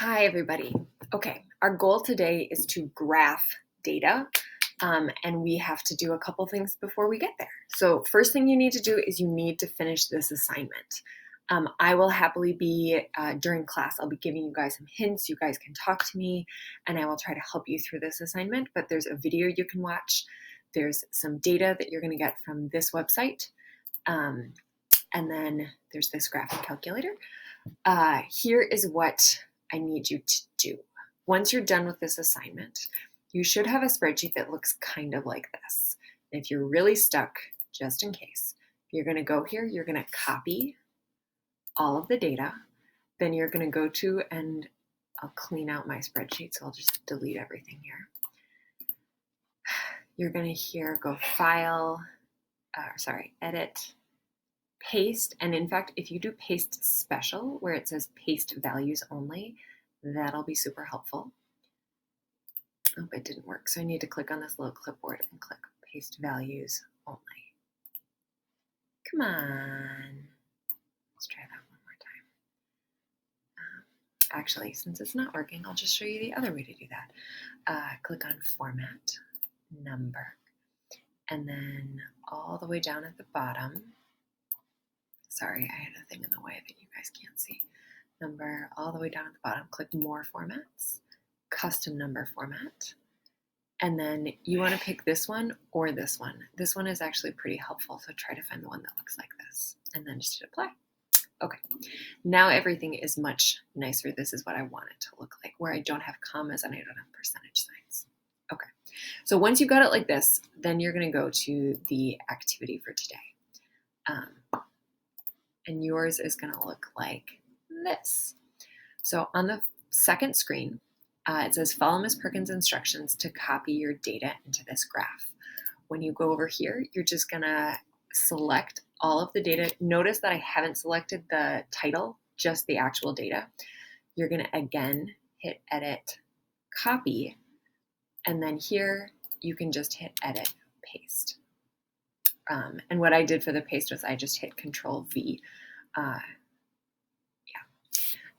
Hi, everybody. Okay, our goal today is to graph data, and we have to do a couple things before we get there. So first thing you need to do is you need to finish this assignment. I will happily be, during class, I'll be giving you guys some hints. You guys can talk to me, and I will try to help you through this assignment, but there's a video you can watch. There's some data that you're going to get from this website, and then there's this graphing calculator. Here is what I need you to do. Once you're done with this assignment, you should have a spreadsheet that looks kind of like this. And if you're really stuck, just in case, you're going to go here, you're going to copy all of the data, then you're going to go to, and I'll clean out my spreadsheet, so I'll just delete everything here. You're going to here go File, Edit, Paste, and in fact, if you do Paste Special, where it says Paste Values Only, that'll be super helpful. Oh, it didn't work, so I need to click on this little clipboard and click Paste Values Only. Come on. Let's try that one more time. Actually, since it's not working, I'll just show you the other way to do that. Click on Format, Number, and then all the way down at the bottom, sorry, I had a thing in the way that you guys can't see. Number, all the way down at the bottom, click More Formats, Custom Number Format, and then you want to pick this one or this one. This one is actually pretty helpful, so try to find the one that looks like this, and then just hit Apply. Okay, now everything is much nicer. This is what I want it to look like, where I don't have commas and I don't have percentage signs. Okay, so once you've got it like this, then you're going to go to the activity for today. And yours is going to look like this. So on the second screen, it says follow Ms. Perkins' instructions to copy your data into this graph. When you go over here, you're just going to select all of the data. Notice that I haven't selected the title, just the actual data. You're going to again hit Edit, Copy, and then here you can just hit Edit, Paste. And what I did for the paste was I just hit Control V.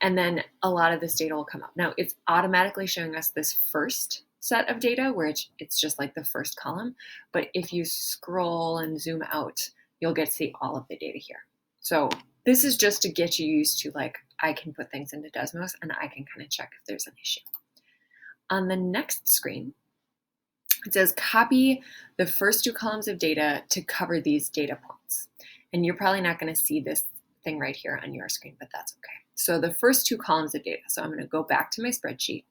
And then a lot of this data will come up. Now it's automatically showing us this first set of data where it's just like the first column. But if you scroll and zoom out, you'll get to see all of the data here. So this is just to get you used to, like, I can put things into Desmos and I can kind of check if there's an issue. On the next screen, it says copy the first two columns of data to cover these data points. And you're probably not going to see this thing right here on your screen, but that's okay. So the first two columns of data. So I'm going to go back to my spreadsheet,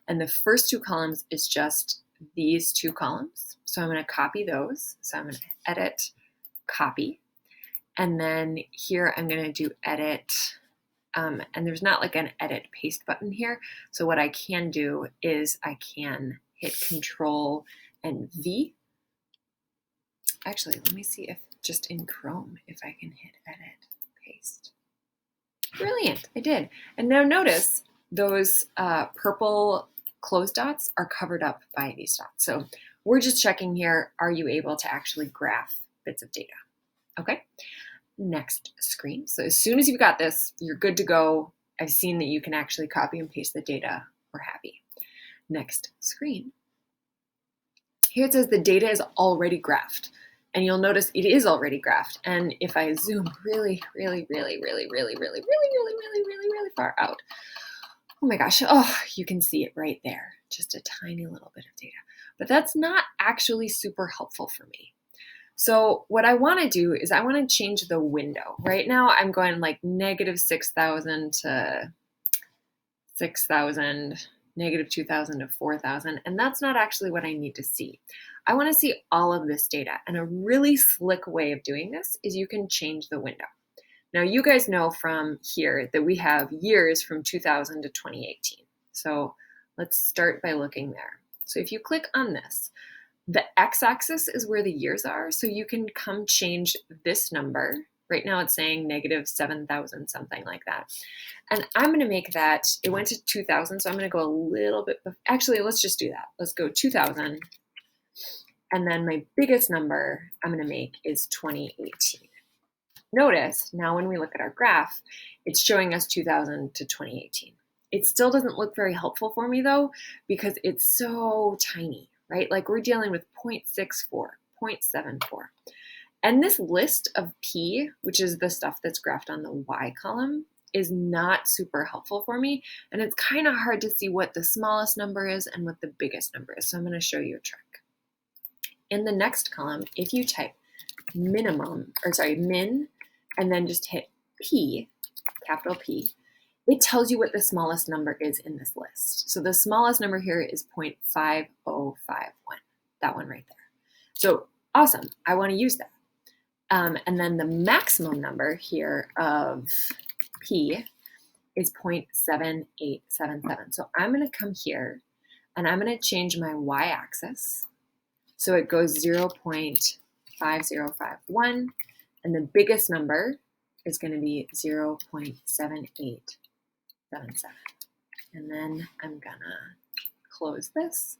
and the first two columns is just these two columns. So I'm going to copy those. So I'm going to edit, copy, and then here I'm going to do edit, and there's not like an edit paste button here. So what I can do is I can hit Control and V. Actually, let me see if just in Chrome, if I can hit edit, paste. Brilliant, I did. And now notice those purple closed dots are covered up by these dots. So we're just checking here, are you able to actually graph bits of data? Okay, next screen. So as soon as you've got this, you're good to go. I've seen that you can actually copy and paste the data. We're happy. Next screen. Here it says the data is already graphed. And you'll notice it is already graphed. And if I zoom really far out, oh my gosh, oh, you can see it right there. Just a tiny little bit of data. But that's not actually super helpful for me. So what I want to do is I want to change the window. Right now I'm going like -6,000 to 6,000, -2,000 to 4,000, and that's not actually what I need to see. I want to see all of this data, and a really slick way of doing this is you can change the window. Now you guys know from here that we have years from 2000 to 2018. So let's start by looking there. So if you click on this, the x-axis is where the years are, so you can come change this number. Right now it's saying -7,000, something like that. And I'm going to make that, it went to 2000, so I'm going to go a little bit, actually, let's just do that. Let's go 2000. And then my biggest number I'm going to make is 2018. Notice now when we look at our graph, it's showing us 2000 to 2018. It still doesn't look very helpful for me though, because it's so tiny, right? Like we're dealing with 0.64, 0.74. And this list of P, which is the stuff that's graphed on the Y column, is not super helpful for me. And it's kind of hard to see what the smallest number is and what the biggest number is. So I'm going to show you a trick. In the next column, if you type min, and then just hit P, capital P, it tells you what the smallest number is in this list. So the smallest number here is 0.5051, that one right there. So awesome, I want to use that. And then the maximum number here of P is 0.7877. So I'm going to come here and I'm going to change my y-axis. So it goes 0.5051, and the biggest number is going to be 0.7877. And then I'm going to close this,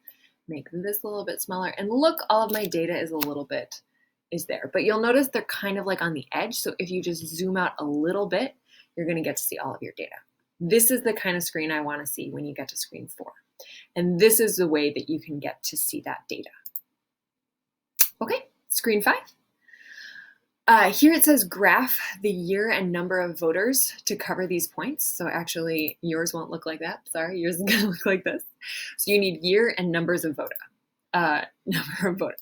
make this a little bit smaller, and look, all of my data is a little bit there. But you'll notice they're kind of like on the edge. So if you just zoom out a little bit, you're going to get to see all of your data. This is the kind of screen I want to see when you get to screen 4. And this is the way that you can get to see that data. Okay, screen 5. Here it says graph the year and number of voters to cover these points. So actually yours won't look like that. Sorry, yours is going to look like this. So you need year and numbers of voters.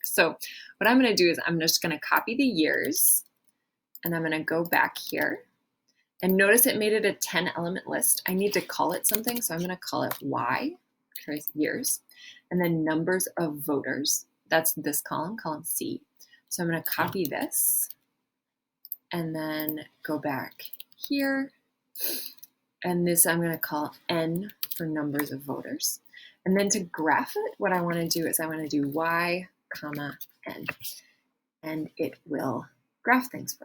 So what I'm going to do is I'm just going to copy the years, and I'm going to go back here, and notice it made it a 10 element list. I need to call it something, so I'm going to call it Y, years, and then numbers of voters. That's this column C. So I'm going to copy this and then go back here, and this I'm going to call N for numbers of voters. And then to graph it, what I want to do is I want to do Y, comma, N. And it will graph things.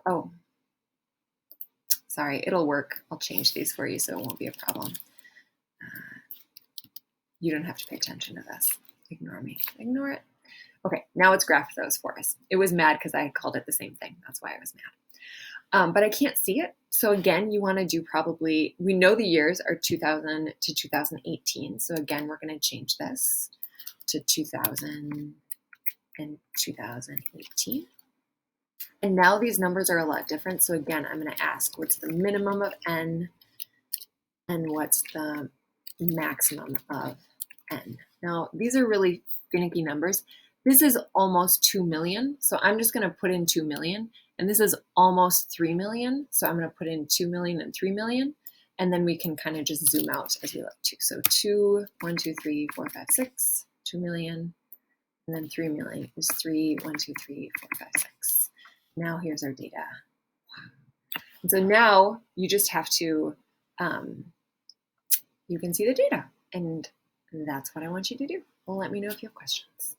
Sorry, it'll work. I'll change these for you so it won't be a problem. You don't have to pay attention to this. Ignore me. Ignore it. Okay, now it's graphed those for us. It was mad because I called it the same thing. That's why I was mad. But I can't see it. So again, you want to do probably, we know the years are 2000 to 2018. So again, we're going to change this to 2000 and 2018. And now these numbers are a lot different. So again, I'm going to ask, what's the minimum of N and what's the maximum of N? Now, these are really finicky numbers. This is almost 2 million. So I'm just going to put in 2 million. And this is almost 3 million. So I'm going to put in 2 million and 3 million. And then we can kind of just zoom out as we look too. So 2, 1, 2, 3, 4, 5, 6, 2 million. And then 3 million is 3, 1, 2, 3, 4, 5, 6. Now here's our data. And so now you just have to, you can see the data. And that's what I want you to do. Well, let me know if you have questions.